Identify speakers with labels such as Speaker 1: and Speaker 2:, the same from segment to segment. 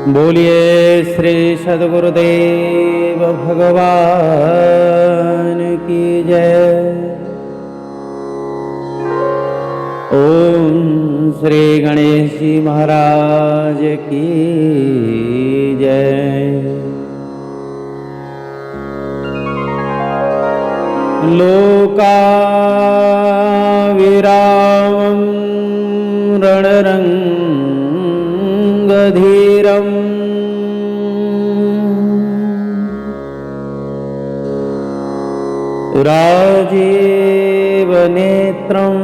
Speaker 1: बोलिए श्री सद्गुरुदेव भगवान की जय। ओम श्री गणेश जी महाराज की जय। लोका विरामं रणरंगधीरम् राजीव नेत्रं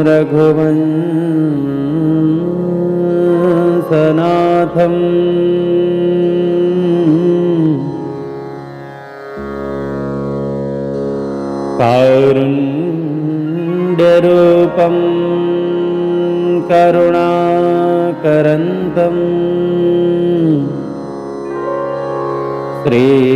Speaker 1: रघुवंशनाथम् कारुण्यरूपं करुणाकरन्तम् श्रीरामचन्द्रं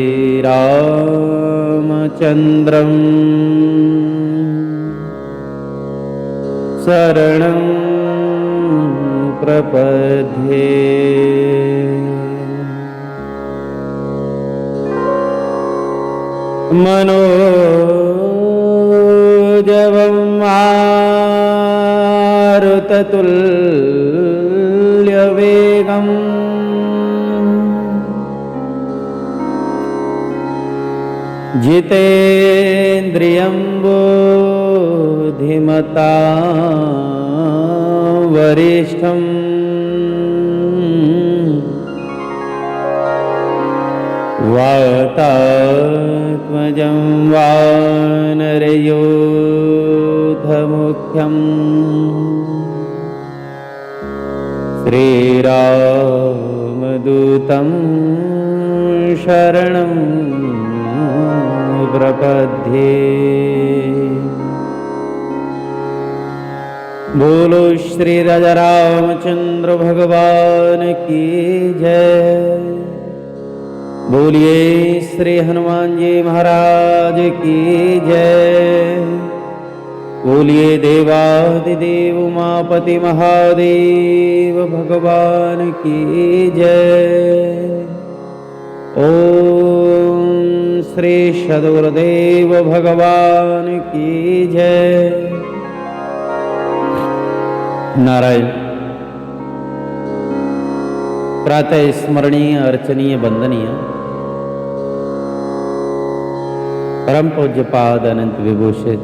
Speaker 1: शरणं प्रपद्ये। मनोजवं मारुततुल्यवेगम् जितेन्द्रियं बुद्धिमतां वरिष्ठम् वातात्मजं वानरयूथमुख्यं श्रीरामदूतं शरणं प्रपद्ये। बोलो श्री राजा रामचंद्र भगवान की जय। बोलिए श्री हनुमान जी महाराज की जय। बोलिए देवादिदेव उमापति महादेव भगवान की जय। ओम श्री सद्गुरुदेव भगवान की जय। नारायण। प्रातः स्मरणीय अर्चनीय वंदनीय परम पूज्यपाद अनंत विभूषित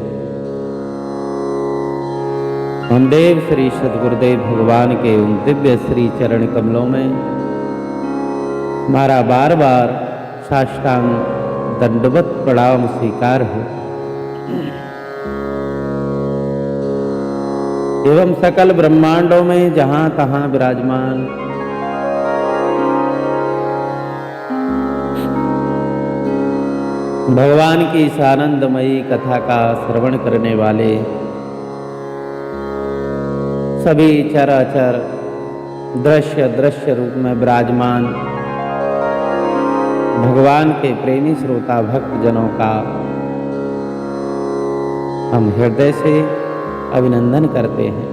Speaker 1: हमदेव श्री सद्गुरुदेव भगवान के उन दिव्य श्री चरण कमलों में हमारा बार बार साष्टांग दंडवत प्रणाम स्वीकार हो एवं सकल ब्रह्मांडों में जहां तहां विराजमान भगवान की इस आनंदमयी कथा का श्रवण करने वाले सभी चराचर दृश्य रूप में विराजमान भगवान के प्रेमी श्रोता भक्त जनों का हम हृदय से अभिनंदन करते हैं।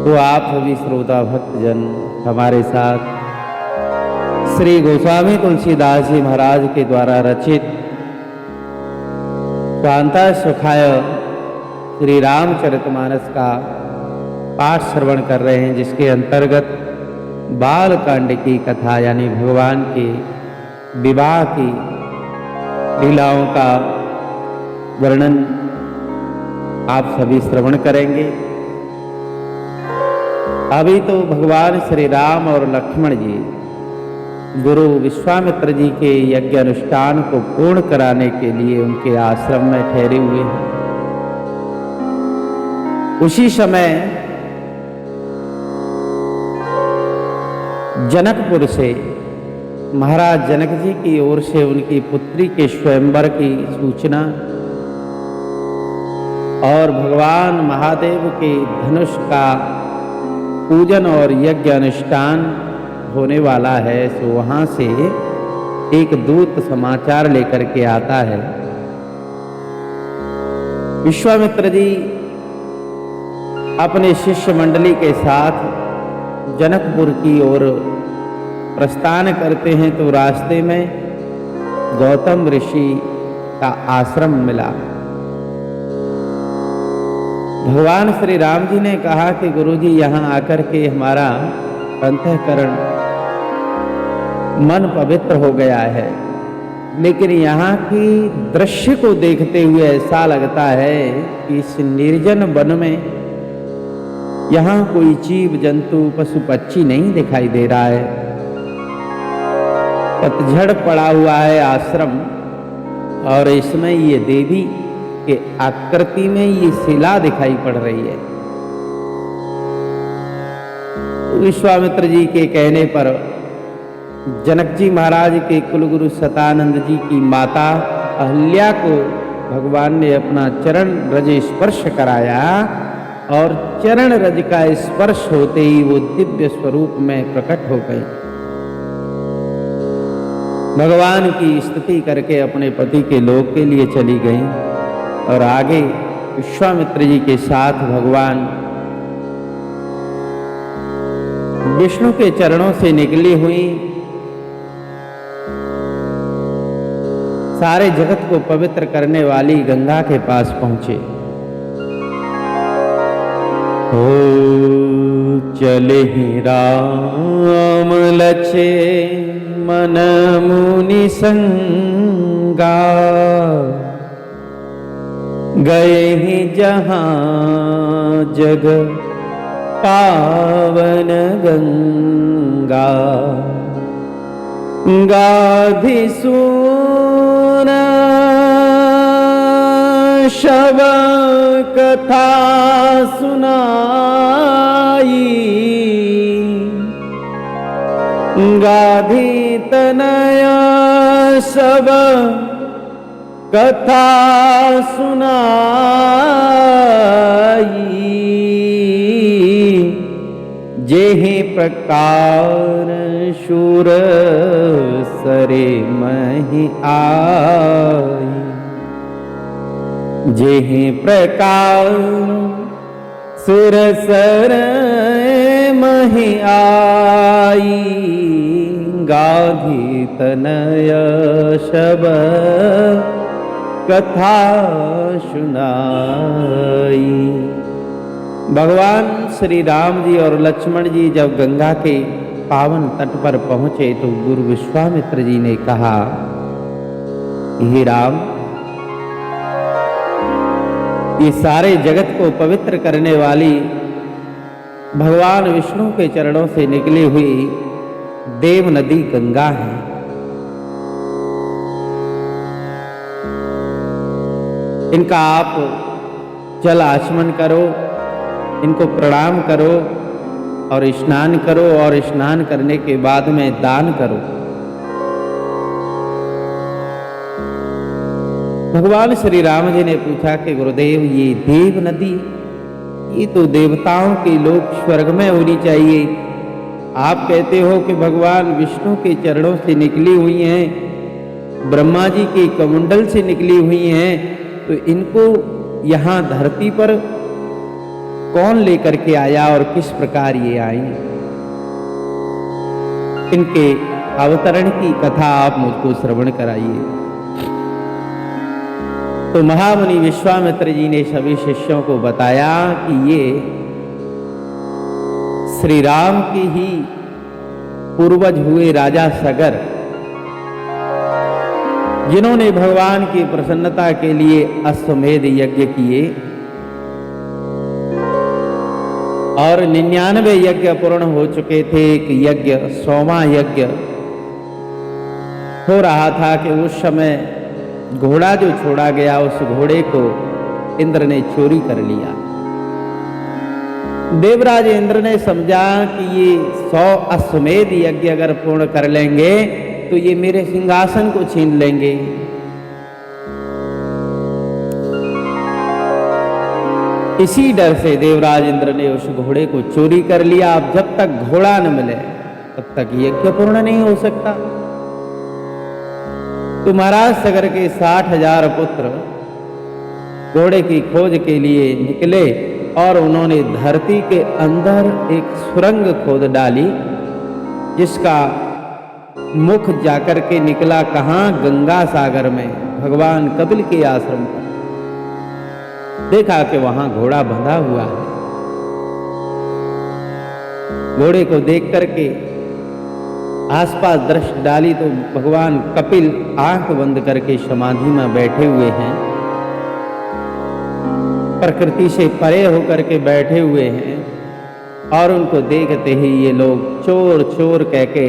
Speaker 1: तो आप सभी श्रोता भक्तजन हमारे साथ श्री गोस्वामी तुलसीदास जी महाराज के द्वारा रचित स्वांता सुखाय श्री रामचरितमानस का पाठ श्रवण कर रहे हैं, जिसके अंतर्गत बालकांड की कथा यानी भगवान के विवाह की लीलाओं का वर्णन आप सभी श्रवण करेंगे। अभी तो भगवान श्री राम और लक्ष्मण जी गुरु विश्वामित्र जी के यज्ञ अनुष्ठान को पूर्ण कराने के लिए उनके आश्रम में ठहरे हुए हैं। उसी समय जनकपुर से महाराज जनक जी की ओर से उनकी पुत्री के स्वयंवर की सूचना और भगवान महादेव के धनुष का पूजन और यज्ञ अनुष्ठान होने वाला है, सो वहाँ से एक दूत समाचार लेकर के आता है। विश्वामित्र जी अपने शिष्य मंडली के साथ जनकपुर की ओर प्रस्थान करते हैं तो रास्ते में गौतम ऋषि का आश्रम मिला। भगवान श्री राम जी ने कहा कि गुरुजी यहाँ आकर के हमारा अंतःकरण मन पवित्र हो गया है, लेकिन यहाँ की दृश्य को देखते हुए ऐसा लगता है कि इस निर्जन वन में यहाँ कोई जीव जंतु पशु पक्षी नहीं दिखाई दे रहा है। पतझड़ पड़ा हुआ है आश्रम, और इसमें ये देवी के आकृति में ये शिला दिखाई पड़ रही है। विश्वामित्र जी के कहने पर जनक जी महाराज के कुलगुरु सतानंद जी की माता अहल्या को भगवान ने अपना चरण रज स्पर्श कराया, और चरण रज का स्पर्श होते ही वो दिव्य स्वरूप में प्रकट हो गई। भगवान की स्तुति करके अपने पति के लोक के लिए चली गई, और आगे विश्वामित्र जी के साथ भगवान विष्णु के चरणों से निकली हुई सारे जगत को पवित्र करने वाली गंगा के पास पहुंचे। ओ चले ही राम लचे मन मुनि संगा, गए ही जहां जग पावन गंगा, गाधि सुन शब कथा सुनाई, गाधि तनया सब कथा सुनाई, जेहि प्रकार शूर सरे महि आई, जेहि प्रकार सुर सर महि आई, गाधि तनय शब कथा सुनाई। भगवान श्री राम जी और लक्ष्मण जी जब गंगा के पावन तट पर पहुंचे तो गुरु विश्वामित्र जी ने कहा, हे राम, ये सारे जगत को पवित्र करने वाली भगवान विष्णु के चरणों से निकली हुई देव नदी गंगा है। इनका आप जल आचमन करो, इनको प्रणाम करो और स्नान करो, और स्नान करने के बाद में दान करो। भगवान श्री राम जी ने पूछा कि गुरुदेव, ये देव नदी, ये तो देवताओं के लोक स्वर्ग में होनी चाहिए। आप कहते हो कि भगवान विष्णु के चरणों से निकली हुई हैं, ब्रह्मा जी के कमंडल से निकली हुई हैं, तो इनको यहाँ धरती पर कौन लेकर के आया और किस प्रकार ये आई? इनके अवतरण की कथा आप मुझको श्रवण कराइए। तो महामुनि विश्वामित्र जी ने सभी शिष्यों को बताया कि ये श्री राम के ही पूर्वज हुए राजा सगर, जिन्होंने भगवान की प्रसन्नता के लिए अश्वमेध यज्ञ किए और 99 यज्ञ पूर्ण हो चुके थे। एक यज्ञ 100वां यज्ञ हो रहा था कि उस समय घोड़ा जो छोड़ा गया, उस घोड़े को इंद्र ने चोरी कर लिया। देवराज इंद्र ने समझा कि ये 100 अश्वमेध यज्ञ अगर पूर्ण कर लेंगे तो ये मेरे सिंहासन को छीन लेंगे। इसी डर से देवराज इंद्र ने उस घोड़े को चोरी कर लिया। अब जब तक घोड़ा न मिले तब तक यज्ञ पूर्ण नहीं हो सकता। तो महाराज सगर के 60,000 पुत्र घोड़े की खोज के लिए निकले और उन्होंने धरती के अंदर एक सुरंग खोद डाली, जिसका मुख जाकर के निकला कहां? गंगा सागर में, भगवान कपिल के आश्रम पर। देखा कि वहां घोड़ा बंधा हुआ है। घोड़े को देख करके आसपास दृष्टि डाली तो भगवान कपिल आंख बंद करके समाधि में बैठे हुए हैं, प्रकृति से परे होकर के बैठे हुए हैं। और उनको देखते ही ये लोग चोर चोर कह के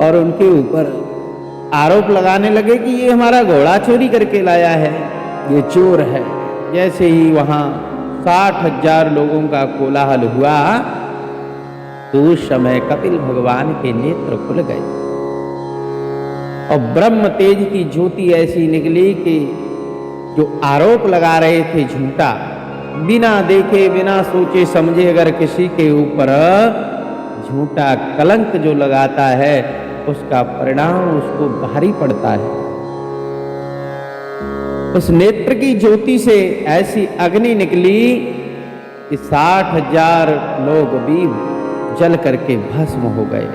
Speaker 1: और उनके ऊपर आरोप लगाने लगे कि ये हमारा घोड़ा चोरी करके लाया है, ये चोर है। जैसे ही वहां 60,000 लोगों का कोलाहल हुआ तो उस समय कपिल भगवान के नेत्र खुल गए और ब्रह्म तेज की ज्योति ऐसी निकली कि जो आरोप लगा रहे थे झूठा, बिना देखे बिना सोचे समझे अगर किसी के ऊपर झूठा कलंक जो लगाता है उसका परिणाम उसको भारी पड़ता है। उस नेत्र की ज्योति से ऐसी अग्नि निकली कि 60,000 लोग भी जल करके भस्म हो गए।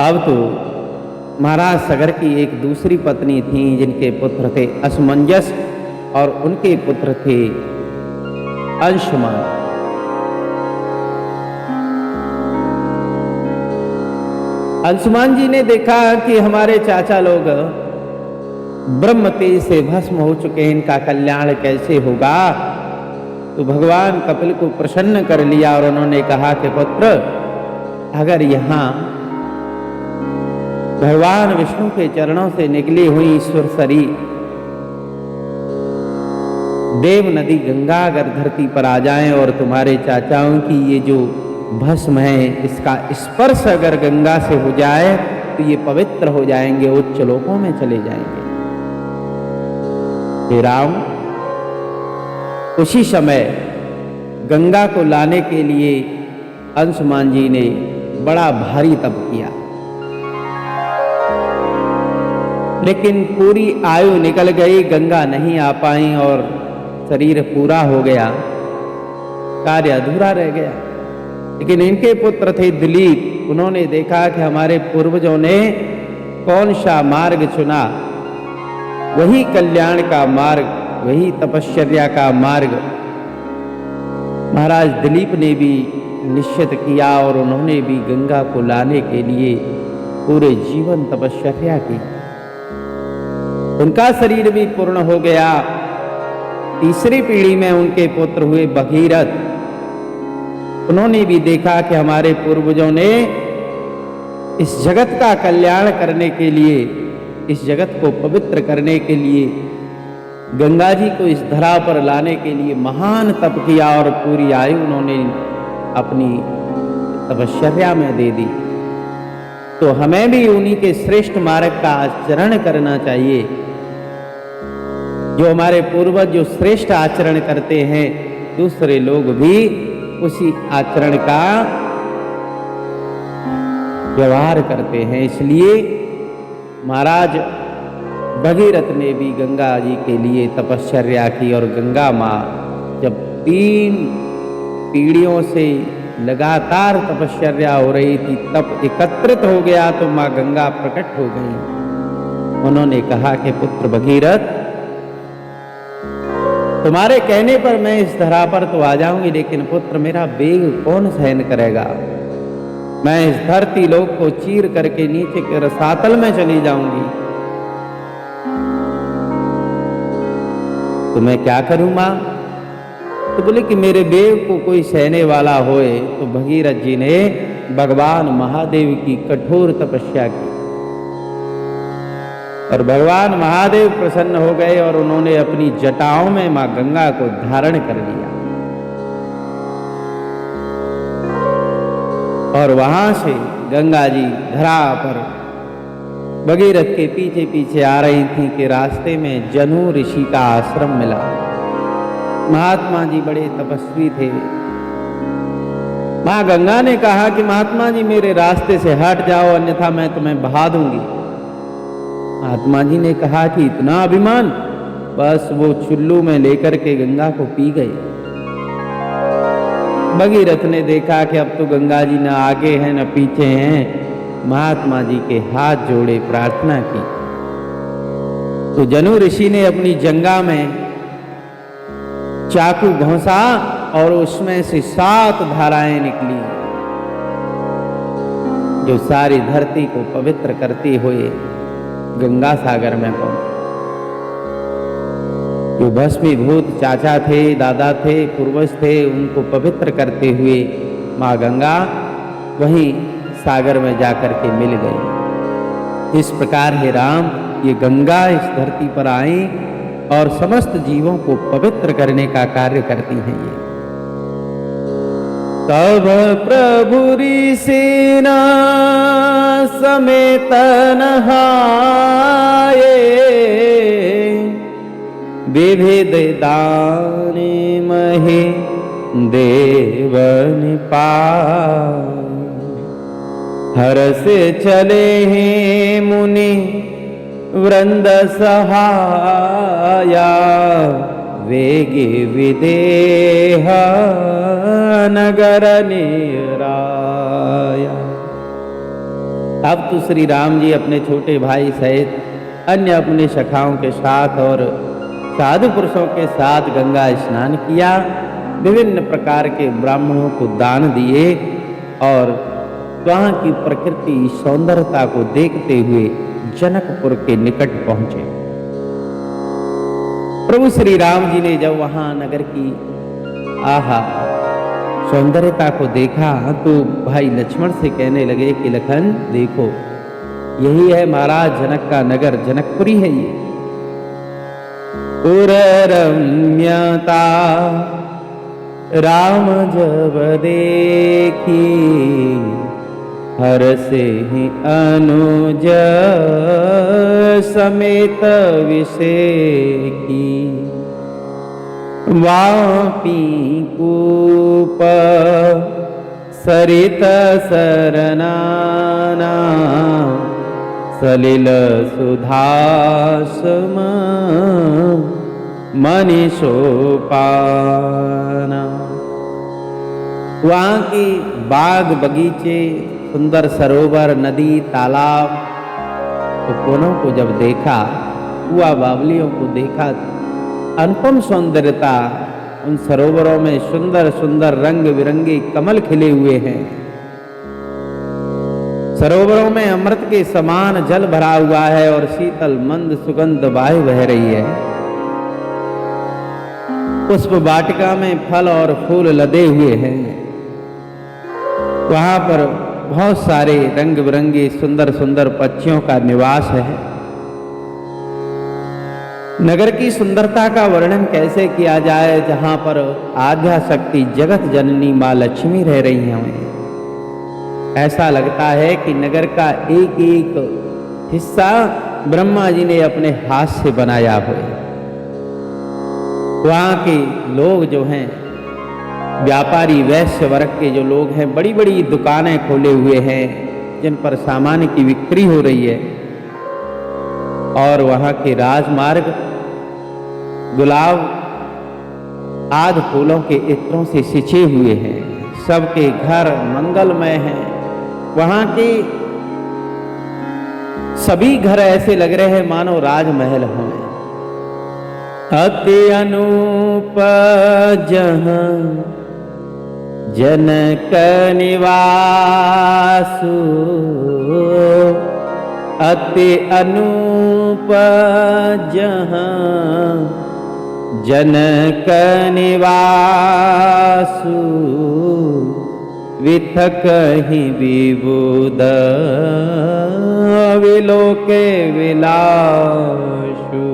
Speaker 1: अब तो महाराज सगर की एक दूसरी पत्नी थी जिनके पुत्र थे असमंजस और उनके पुत्र थे अंशुमान। अंशुमान जी ने देखा कि हमारे चाचा लोग ब्रह्म तेज से भस्म हो चुके हैं, इनका कल्याण कैसे होगा। तो भगवान कपिल को प्रसन्न कर लिया और उन्होंने कहा कि पुत्र, अगर यहाँ भगवान विष्णु के चरणों से निकली हुई ईश्वर शरीर देव नदी गंगा अगर धरती पर आ जाएं और तुम्हारे चाचाओं की ये जो भस्म है इसका स्पर्श अगर गंगा से हो जाए तो ये पवित्र हो जाएंगे, उच्च लोकों में चले जाएंगे। हे राम, उसी समय गंगा को लाने के लिए अंशुमान जी ने बड़ा भारी तप किया, लेकिन पूरी आयु निकल गई, गंगा नहीं आ पाई और शरीर पूरा हो गया, कार्य अधूरा रह गया। लेकिन इनके पुत्र थे दिलीप, उन्होंने देखा कि हमारे पूर्वजों ने कौन सा मार्ग चुना, वही कल्याण का मार्ग, वही तपश्चर्या का मार्ग महाराज दिलीप ने भी निश्चित किया और उन्होंने भी गंगा को लाने के लिए पूरे जीवन तपश्चर्या की। उनका शरीर भी पूर्ण हो गया। तीसरी पीढ़ी में उनके पुत्र हुए भगीरथ, उन्होंने भी देखा कि हमारे पूर्वजों ने इस जगत का कल्याण करने के लिए, इस जगत को पवित्र करने के लिए, गंगा जी को इस धरा पर लाने के लिए महान तप किया और पूरी आयु उन्होंने अपनी तपश्चर्या में दे दी। तो हमें भी उन्हीं के श्रेष्ठ मार्ग का आचरण करना चाहिए। जो हमारे पूर्वज जो श्रेष्ठ आचरण करते हैं, दूसरे लोग भी उसी आचरण का व्यवहार करते हैं। इसलिए महाराज भगीरथ ने भी गंगा जी के लिए तपश्चर्या की और गंगा माँ जब 3 पीढ़ियों से लगातार तपश्चर्या हो रही थी, तब एकत्रित हो गया तो माँ गंगा प्रकट हो गई। उन्होंने कहा कि पुत्र भगीरथ, तुम्हारे कहने पर मैं इस धरा पर तो आ जाऊंगी, लेकिन पुत्र मेरा वेग कौन सहन करेगा। मैं इस धरती लोक को चीर करके नीचे के रसातल में चली जाऊंगी, तो मैं क्या करूं मां। तो बोले कि मेरे वेग को कोई सहने वाला होए। तो भगीरथ जी ने भगवान महादेव की कठोर तपस्या की और भगवान महादेव प्रसन्न हो गए और उन्होंने अपनी जटाओं में मां गंगा को धारण कर लिया और वहां से गंगा जी धरा पर भगीरथ के पीछे पीछे आ रही थी कि रास्ते में जनु ऋषि का आश्रम मिला। महात्मा जी बड़े तपस्वी थे। मां गंगा ने कहा कि महात्मा जी मेरे रास्ते से हट जाओ, अन्यथा मैं तुम्हें बहा दूंगी। महात्मा जी ने कहा कि इतना अभिमान। बस वो चुल्लू में लेकर के गंगा को पी गए। भगीरथ ने देखा कि अब तो गंगा जी न आगे हैं न पीछे हैं। महात्मा जी के हाथ जोड़े प्रार्थना की तो जनु ऋषि ने अपनी जंगा में चाकू घोंसा और उसमें से 7 धाराएं निकली जो सारी धरती को पवित्र करते हुए गंगा सागर में पहुंचे। जो भस्मीभूत चाचा थे, दादा थे, पूर्वज थे, उनको पवित्र करते हुए माँ गंगा वहीं सागर में जाकर के मिल गई। इस प्रकार हे राम, ये गंगा इस धरती पर आई और समस्त जीवों को पवित्र करने का कार्य करती हैं। ये तब प्रभु ऋषिना समेत नहाए, विविध दाने महे देवन पाए। हर से चले हैं मुनि वृंद सहाया, वेगे विदेह नगर निराया। अब तो श्री राम जी अपने छोटे भाई सहित अन्य अपने सखाओं के साथ और साधु पुरुषों के साथ गंगा स्नान किया, विभिन्न प्रकार के ब्राह्मणों को दान दिए और वहाँ की प्रकृति सौंदर्यता को देखते हुए जनकपुर के निकट पहुंचे। प्रभु श्री राम जी ने जब वहां नगर की आहा सौंदर्यता को देखा तो भाई लक्ष्मण से कहने लगे कि लखन देखो, यही है महाराज जनक का नगर, जनकपुरी है ये। पुर रम्यता राम जब देखी, हर से ही अनुज समेत विषेकी। वापी कूप सरित सरनाना, सलिल सुधासम मनीषोपाना। वहाँ की बाग बगीचे, सुंदर सरोवर, नदी, तालाब, उपवनों को जब देखा, कुआ बावलियों को देखा, अनुपम सौंदर्यता। उन सरोवरों में सुंदर सुंदर रंग बिरंगे कमल खिले हुए हैं। सरोवरों में अमृत के समान जल भरा हुआ है और शीतल मंद सुगंध वायु बह रही है। पुष्प वाटिका में फल और फूल लदे हुए हैं। वहां पर बहुत सारे रंग बिरंगे सुंदर सुंदर पक्षियों का निवास है। नगर की सुंदरता का वर्णन कैसे किया जाए, जहां पर आद्या शक्ति जगत जननी मां लक्ष्मी रह रही हैं। ऐसा लगता है कि नगर का एक एक हिस्सा ब्रह्मा जी ने अपने हाथ से बनाया हो। वहाँ के लोग जो हैं, व्यापारी वैश्य वर्ग के जो लोग हैं, बड़ी बड़ी दुकानें खोले हुए हैं जिन पर सामान की बिक्री हो रही है। और वहाँ के राजमार्ग गुलाब आदि फूलों के इत्रों से सिंचे हुए हैं। सबके घर मंगलमय हैं। वहाँ के सभी घर ऐसे लग रहे हैं मानो राजमहल हों। अति अनूप जहाँ जनक निवासु, अति अनूप जहाँ जनक निवासु। विथक ही विबुध विलोके विलासु।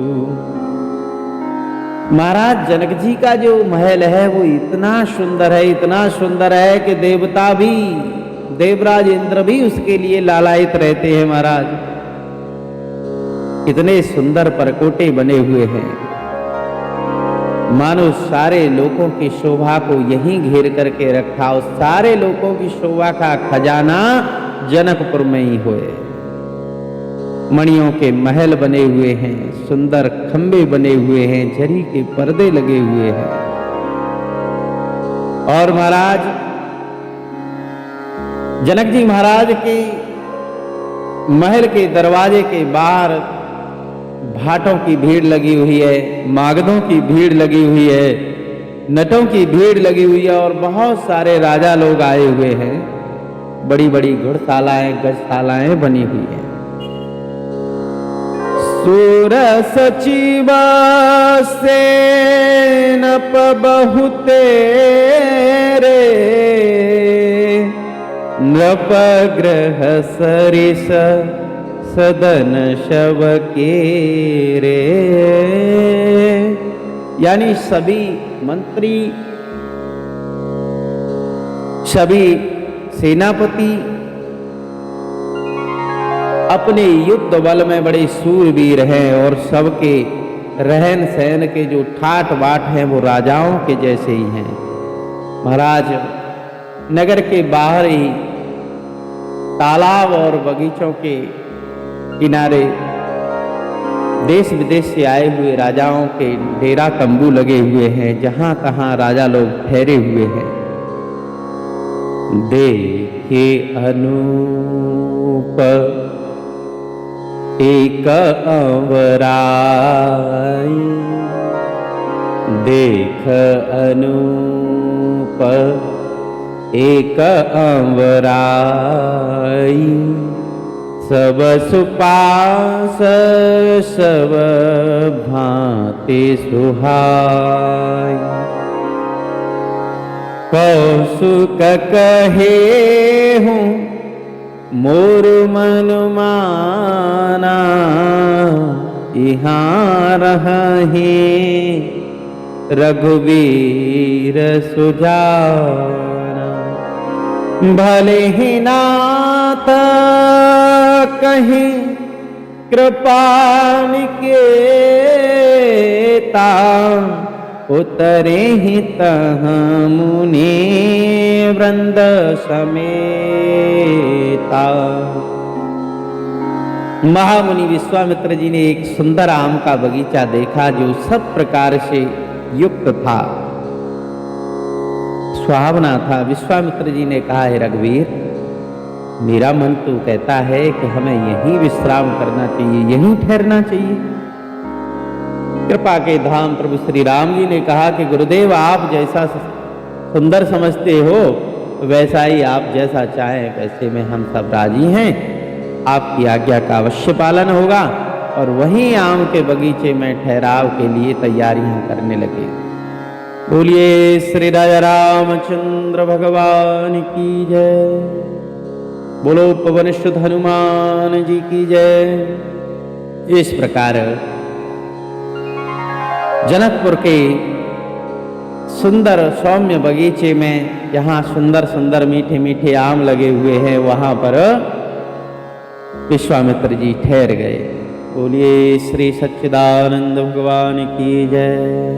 Speaker 1: महाराज जनक जी का जो महल है वो इतना सुंदर है, इतना सुंदर है कि देवता भी, देवराज इंद्र भी उसके लिए लालायित रहते हैं। महाराज कितने सुंदर परकोटे बने हुए हैं, मानो सारे लोगों की शोभा को यहीं घेर करके रखा, और सारे लोगों की शोभा का खजाना जनकपुर में ही होए। मणियों के महल बने हुए हैं, सुंदर खंबे बने हुए हैं, जरी के पर्दे लगे हुए हैं। और महाराज जनक जी महाराज के महल के दरवाजे के बाहर भाटों की भीड़ लगी हुई है, मागधों की भीड़ लगी हुई है, नटों की भीड़ लगी हुई है, और बहुत सारे राजा लोग आए हुए हैं। बड़ी बड़ी घुड़शालाएं गजशालाएं बनी हुई हैं। सुर सचिव सेनप बहुते रे, नृप ग्रह सरिस सदन शव के रे। यानी सभी मंत्री, सभी सेनापति अपने युद्ध बल में बड़े सूरवीर हैं, और सबके रहन सहन के जो ठाट बाट हैं वो राजाओं के जैसे ही हैं। महाराज नगर के बाहर ही तालाब और बगीचों के किनारे देश विदेश से आए हुए राजाओं के डेरा तंबू लगे हुए हैं, जहां तहां राजा लोग ठहरे हुए हैं। देखे अनूप एक अवराई, देख अनूप एक अवराई, सब सुपास सब भांति सुहाई। कौसुक कहे हूँ मोर मन माना, यहाँ रहे रघुवीर सुजाना। भले ही नाथ कहीं कृपा निकेता, उतरे ही तह मुनि वृंद समेता। महामुनि विश्वामित्र जी ने एक सुंदर आम का बगीचा देखा, जो सब प्रकार से युक्त था, सुहावना था। विश्वामित्र जी ने कहा, हे रघुवीर, मेरा मन तो कहता है कि हमें यहीं विश्राम करना चाहिए, यहीं ठहरना चाहिए। कृपा के धाम प्रभु श्री राम जी ने कहा कि गुरुदेव, आप जैसा सुंदर समझते हो वैसा ही, आप जैसा चाहें वैसे में हम सब राजी हैं। आपकी आज्ञा का अवश्य पालन होगा। और वहीं आम के बगीचे में ठहराव के लिए तैयारियां करने लगे। बोलिए श्री राजा रामचंद्र भगवान की जय। बोलो पवन सुत हनुमान जी की जय। इस प्रकार जनकपुर के सुंदर सौम्य बगीचे में, जहाँ सुंदर सुंदर मीठे मीठे आम लगे हुए हैं, वहां पर विश्वामित्र जी ठहर गए। बोलिए श्री सच्चिदानंद भगवान की जय।